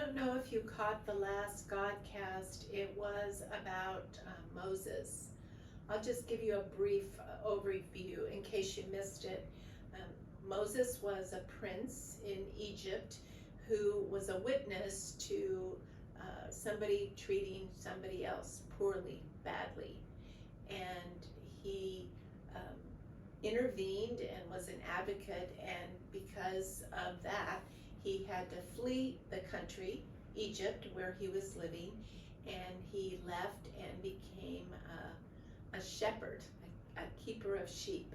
don't know if you caught the last GodCast. It was about Moses. I'll just give you a brief overview in case you missed it. Moses was a prince in Egypt who was a witness to somebody treating somebody else poorly, badly. And he intervened and was an advocate, and because of that, he had to flee the country, Egypt, where he was living, and he left and became a shepherd, a keeper of sheep.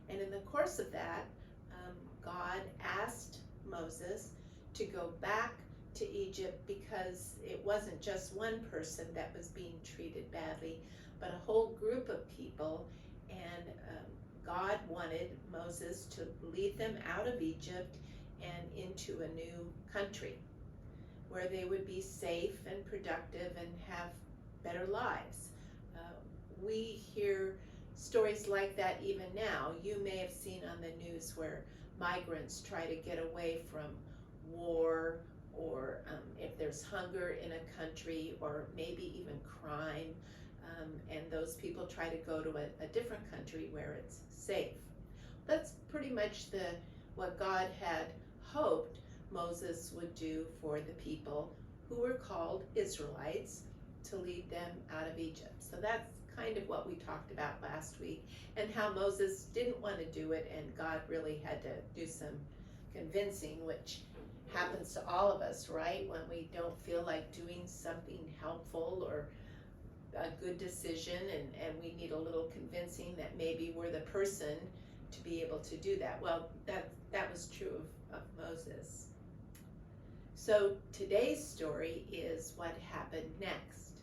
And in the course of that, God asked Moses to go back to Egypt because it wasn't just one person that was being treated badly, but a whole group of people, and God wanted Moses to lead them out of Egypt and into a new country where they would be safe and productive and have better lives. We hear stories like that even now. You may have seen on the news where migrants try to get away from war, or if there's hunger in a country, or maybe even crime, and those people try to go to a different country where it's safe. That's pretty much what God had hoped Moses would do for the people who were called Israelites, to lead them out of Egypt. So that's kind of what we talked about last week, and how Moses didn't want to do it, and God really had to do some convincing, which happens to all of us, right? When we don't feel like doing something helpful or a good decision, and we need a little convincing that maybe we're the person to be able to do that. Well, that was true of Moses. So today's story is what happened next.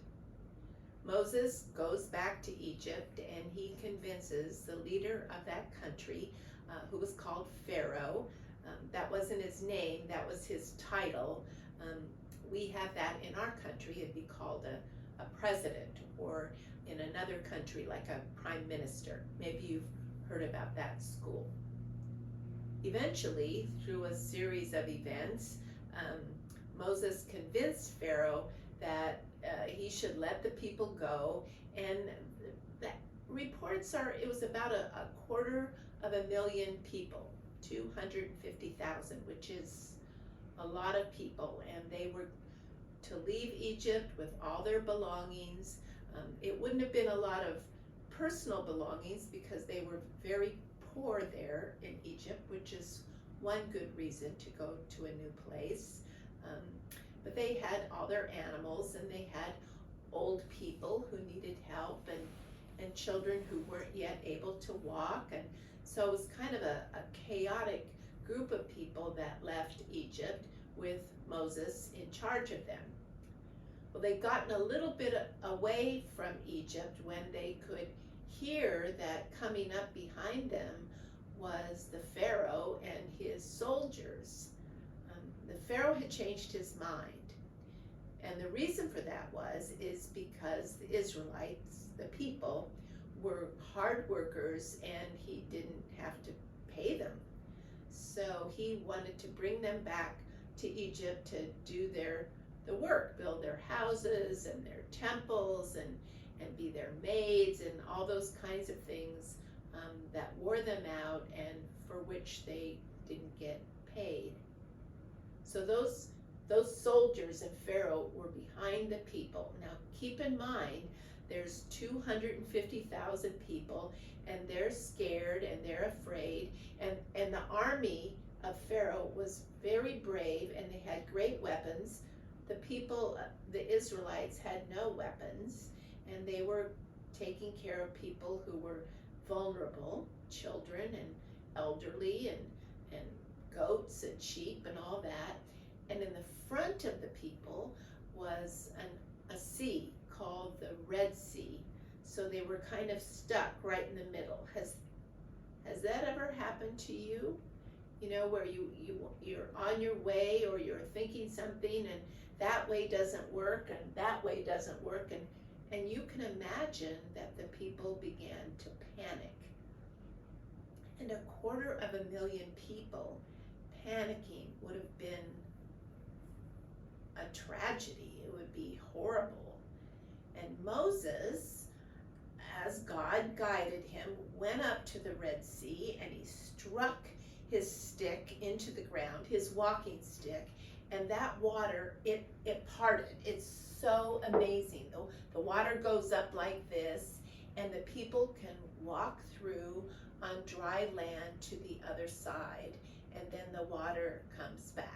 Moses goes back to Egypt, and he convinces the leader of that country, who was called Pharaoh. That wasn't his name, that was his title. We have that in our country. It'd be called a president, or in another country like a prime minister. Maybe you've heard about that school. Eventually, through a series of events, Moses convinced Pharaoh that he should let the people go, and the reports are it was about a 250,000 people, 250,000, which is a lot of people, and they were to leave Egypt with all their belongings. It wouldn't have been a lot of personal belongings because they were very poor there in Egypt, which is one good reason to go to a new place. But they had all their animals, and they had old people who needed help, and children who weren't yet able to walk. And so it was kind of a chaotic group of people that left Egypt with Moses in charge of them. Well, they'd gotten a little bit away from Egypt when they could hear that coming up behind them was the Pharaoh and his soldiers. The Pharaoh had changed his mind, and the reason for that is because the Israelites, the people, were hard workers, and he didn't have to pay them. So he wanted to bring them back to Egypt to do the work, build their houses and their temples, and be their maids, and all those kinds of things that wore them out and for which they didn't get paid. So those soldiers of Pharaoh were behind the people. Now keep in mind, there's 250,000 people, and they're scared and they're afraid, and the army of Pharaoh was very brave, and they had great weapons. The people, the Israelites, had no weapons, and they were taking care of people who were vulnerable, children and elderly, and goats and sheep and all that. And in the front of the people was a sea called the Red Sea. So they were kind of stuck right in the middle. Has that ever happened to you? You know, where you're on your way, or you're thinking something, and that way doesn't work, and that way doesn't work, and you can imagine that the people began to panic. And 250,000 people panicking would have been a tragedy. It would be horrible. And Moses, as God guided him, went up to the Red Sea, and he struck his stick into the ground, his walking stick, and that water, it parted. It's so amazing. The water goes up like this, and the people can walk through on dry land to the other side, and then the water comes back.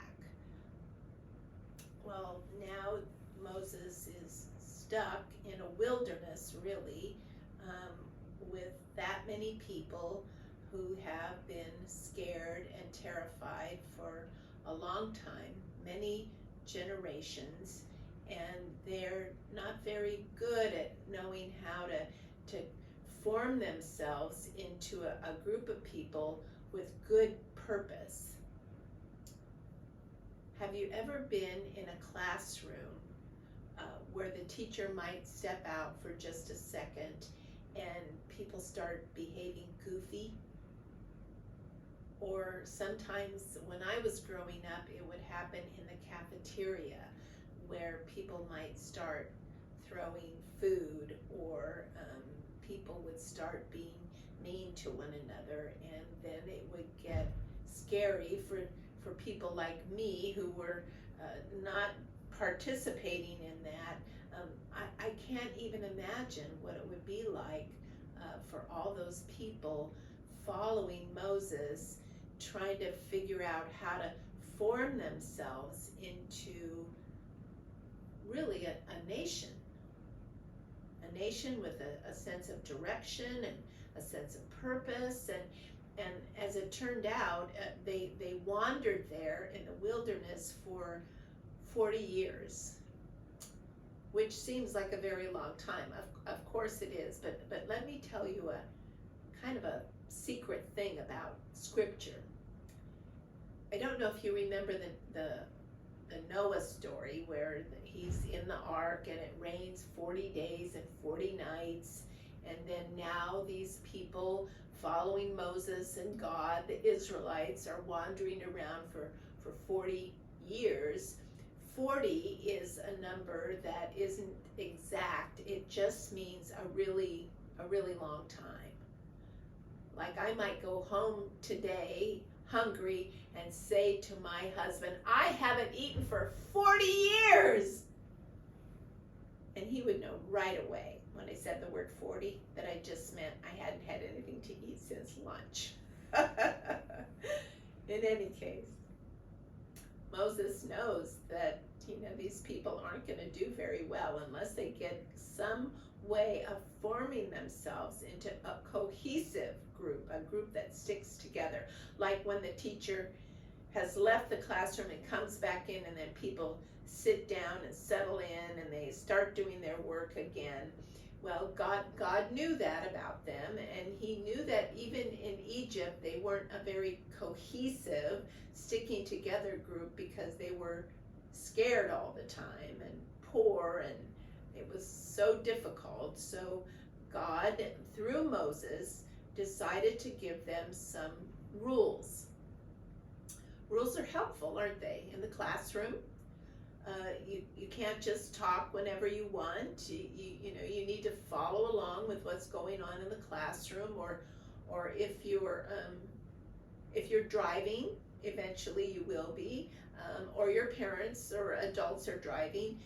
Well, now Moses is stuck in a wilderness, really, with that many people who have been scared and terrified for a long time, many generations, and they're not very good at knowing how to form themselves into a group of people with good purpose. Have you ever been in a classroom where the teacher might step out for just a second and people start behaving goofy? Or sometimes when I was growing up, it would happen in the cafeteria where people might start throwing food, or people would start being mean to one another, and then it would get scary for people like me who were not participating in that. I can't even imagine what it would be like for all those people following Moses, trying to figure out how to form themselves into really a nation with a sense of direction and a sense of purpose. And as it turned out, they wandered there in the wilderness for 40 years, which seems like a very long time. Of course it is, but let me tell you a kind of a secret thing about Scripture. I don't know if you remember the Noah story where he's in the ark and it rains 40 days and 40 nights, and then now these people following Moses and God, the Israelites, are wandering around for 40 years. 40 is a number that isn't exact. It just means a really long time. Like I might go home today hungry and say to my husband, I haven't eaten for 40 years. And he would know right away when I said the word 40 that I just meant I hadn't had anything to eat since lunch. In any case, Moses knows that these people aren't going to do very well unless they get some way of forming themselves into a cohesive group, a group that sticks together. Like when the teacher has left the classroom and comes back in, and then people sit down and settle in and they start doing their work again. Well, God knew that about them, and he knew that even in Egypt they weren't a very cohesive, sticking together group because they were scared all the time and poor, and it was so difficult. So God, through Moses, decided to give them some rules. Rules are helpful, aren't they, in the classroom? You can't just talk whenever you want. You need to follow along with what's going on in the classroom, or if you're driving, eventually you will be, or your parents or adults are driving.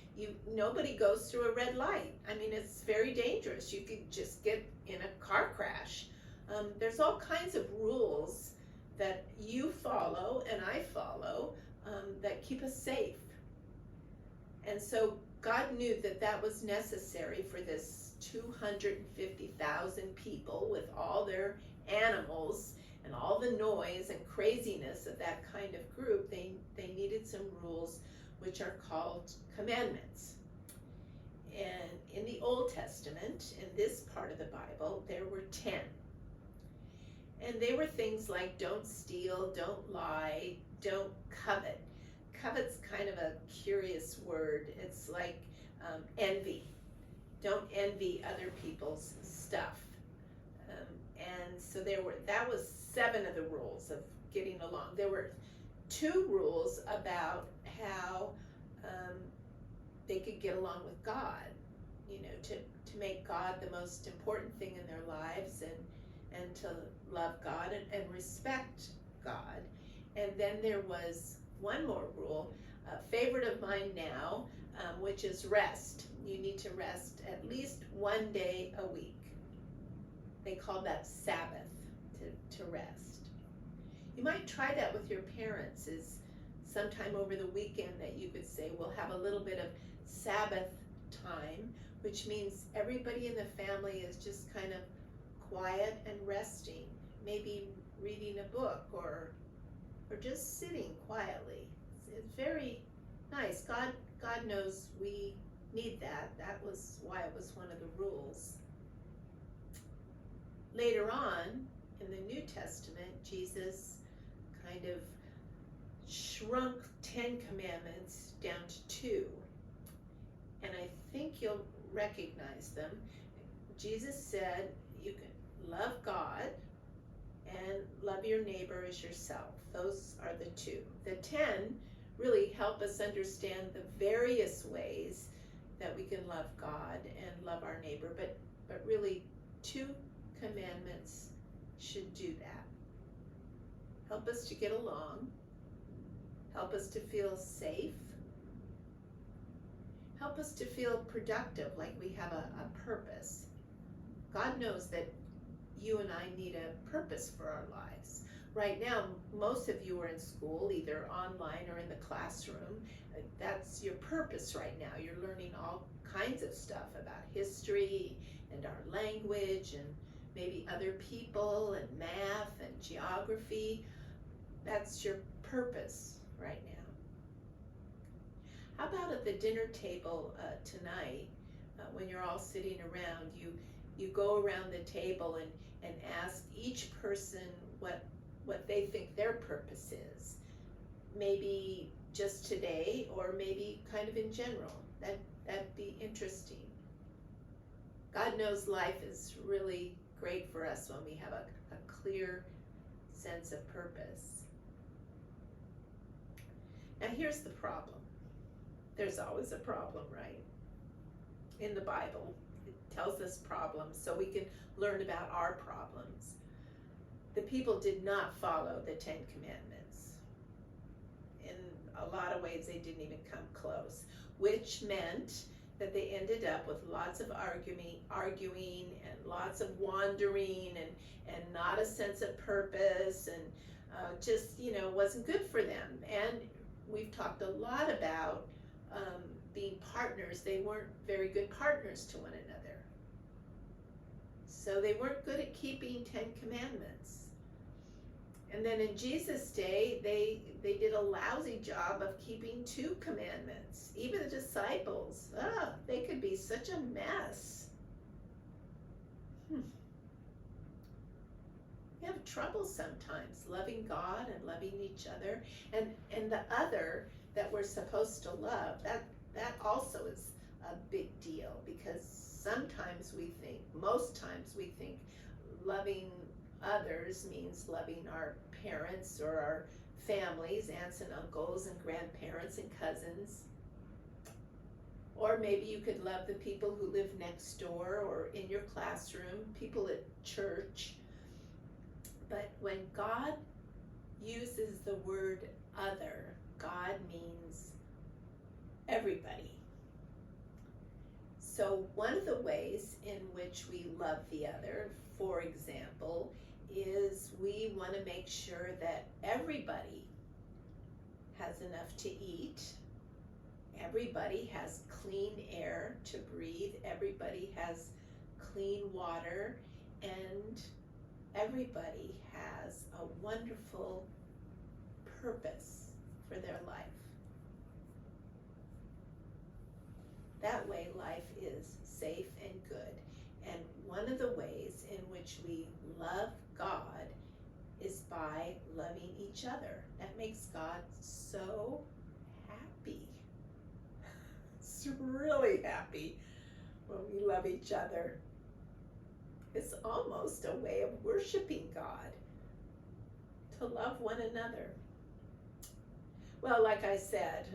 Nobody goes through a red light. I mean, it's very dangerous. You could just get in a car crash. There's all kinds of rules that you follow and I follow that keep us safe. And so God knew that was necessary for this 250,000 people with all their animals and all the noise and craziness of that kind of group. They needed some rules, which are called commandments. And in the Old Testament, in this part of the Bible, there were 10. And they were things like don't steal, don't lie, don't covet. Covet's kind of a curious word. It's like envy. Don't envy other people's stuff. And so that was 7 of the rules of getting along. There were 2 rules about how they could get along with God, to make God the most important thing in their lives, and to love God and respect God. And then there was one more rule, a favorite of mine now, which is rest. You need to rest at least one day a week. They call that Sabbath, to rest. You might try that with your parents, is sometime over the weekend that you could say, we'll have a little bit of Sabbath time, which means everybody in the family is just kind of quiet and resting, maybe reading a book or just sitting quietly. It's very nice. God knows we need that. That was why it was one of the rules. Later on in the New Testament, Jesus kind of shrunk 10 commandments down to 2. And I think you'll recognize them. Jesus said you can love God and love your neighbor as yourself. Those are the 2. The 10 really help us understand the various ways that we can love God and love our neighbor, but really 2 commandments should do that. Help us to get along, help us to feel safe, help us to feel productive, like we have a purpose. God knows that you and I need a purpose for our lives. Right now, most of you are in school, either online or in the classroom. That's your purpose right now. You're learning all kinds of stuff about history and our language and maybe other people and math and geography. That's your purpose right now. How about at the dinner table tonight, when you're all sitting around, you go around the table and ask each person what they think their purpose is. Maybe just today, or maybe kind of in general. That'd be interesting. God knows life is really great for us when we have a clear sense of purpose. Now here's the problem. There's always a problem, right? In the Bible, it tells us problems so we can learn about our problems. The people did not follow the 10 Commandments. In a lot of ways, they didn't even come close, which meant that they ended up with lots of arguing and lots of wandering and not a sense of purpose, and just, wasn't good for them. And we've talked a lot about being partners. They weren't very good partners to one another. So they weren't good at keeping 10 Commandments. And then in Jesus' day, they did a lousy job of keeping 2 commandments. Even the disciples, they could be such a mess. We have trouble sometimes loving God and loving each other. And the other that we're supposed to love, that also is a big deal, because most times we think loving others means loving our parents or our families, aunts and uncles and grandparents and cousins. Or maybe you could love the people who live next door or in your classroom, people at church. But when God uses the word other, God means everybody. So one of the ways in which we love the other, for example, is we want to make sure that everybody has enough to eat, everybody has clean air to breathe, everybody has clean water, and everybody has a wonderful purpose for their life. That way life is safe and good. And one of the ways in which we love God is by loving each other. That makes God so happy. It's really happy when we love each other. It's almost a way of worshiping God, to love one another. Well, like I said,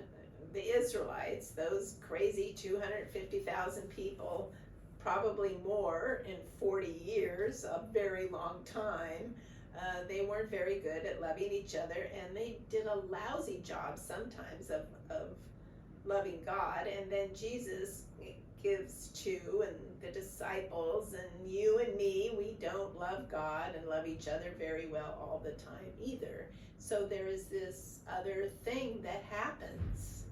the Israelites, those crazy 250,000 people, probably more in 40 years, a very long time, they weren't very good at loving each other, and they did a lousy job sometimes of loving God. And then Jesus gives to, and the disciples and you and me, we don't love God and love each other very well all the time either. So there is this other thing that happens,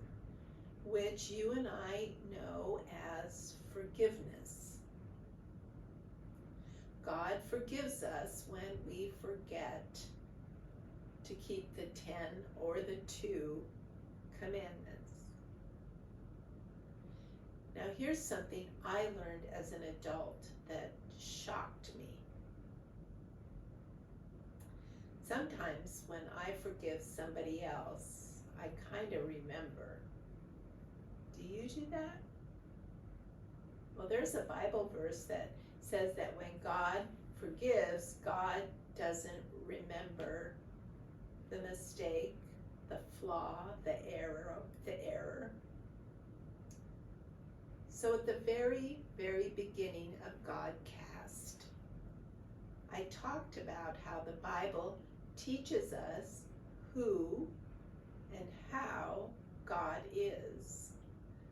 which you and I know as forgiveness. God forgives us when we forget to keep the 10 or the 2 commandments. Now here's something I learned as an adult that shocked me. Sometimes when I forgive somebody else, I kind of remember. Do you do that? Well, there's a Bible verse that says that when God forgives, God doesn't remember the mistake, the flaw, the error. So at the very, very beginning of GodCast, I talked about how the Bible teaches us who and how God is,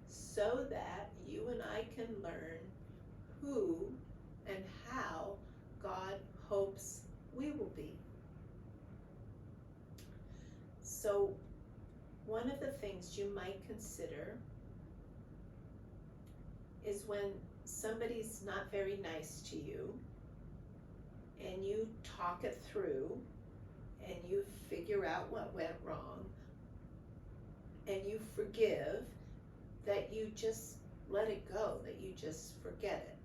so that you and I can learn who and how God hopes we will be. So one of the things you might consider is when somebody's not very nice to you, and you talk it through, and you figure out what went wrong, and you forgive, that you just let it go, that you just forget it.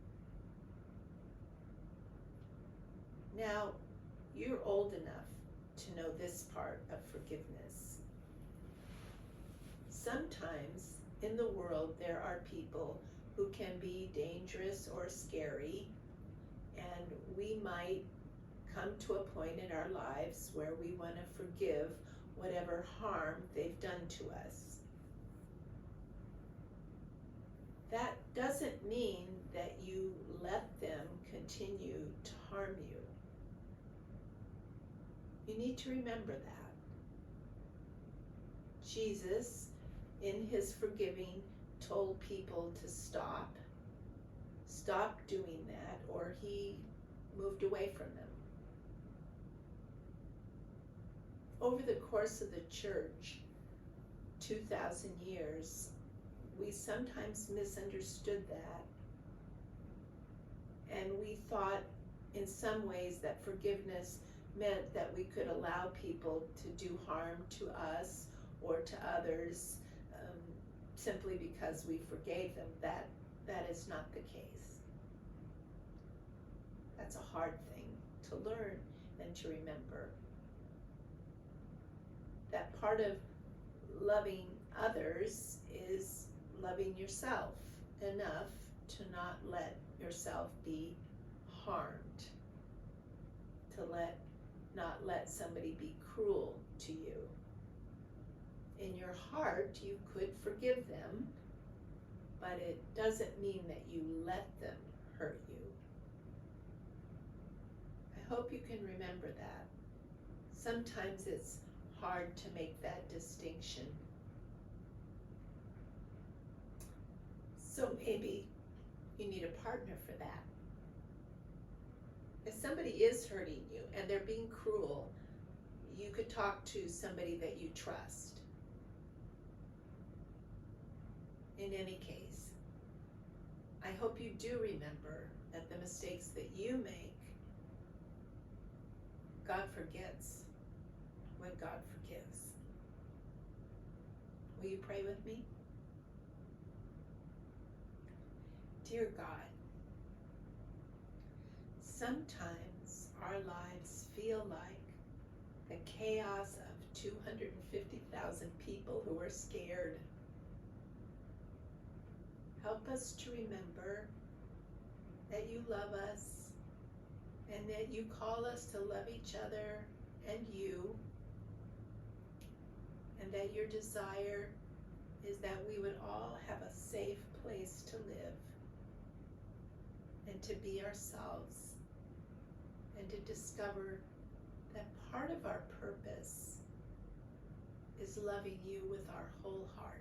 Now, you're old enough to know this part of forgiveness. Sometimes in the world there are people who can be dangerous or scary, and we might come to a point in our lives where we want to forgive whatever harm they've done to us. That doesn't mean that you let them continue to harm you. You need to remember that. Jesus, in his forgiving, told people to stop doing that, or he moved away from them. Over the course of the church, 2,000 years, we sometimes misunderstood that, and we thought in some ways that forgiveness meant that we could allow people to do harm to us or to others simply because we forgave them. That is not the case. That's a hard thing to learn and to remember. That part of loving others is loving yourself enough to not let yourself be harmed, to not let somebody be cruel to you. In your heart, you could forgive them, but it doesn't mean that you let them hurt you. I hope you can remember that. Sometimes it's hard to make that distinction. So maybe you need a partner for that. If somebody is hurting you and they're being cruel, you could talk to somebody that you trust. In any case, I hope you do remember that the mistakes that you make, God forgets when God forgives. Will you pray with me? Dear God, sometimes our lives feel like the chaos of 250,000 people who are scared. Help us to remember that you love us and that you call us to love each other and you, and that your desire is that we would all have a safe place to live and to be ourselves and to discover that part of our purpose is loving you with our whole heart.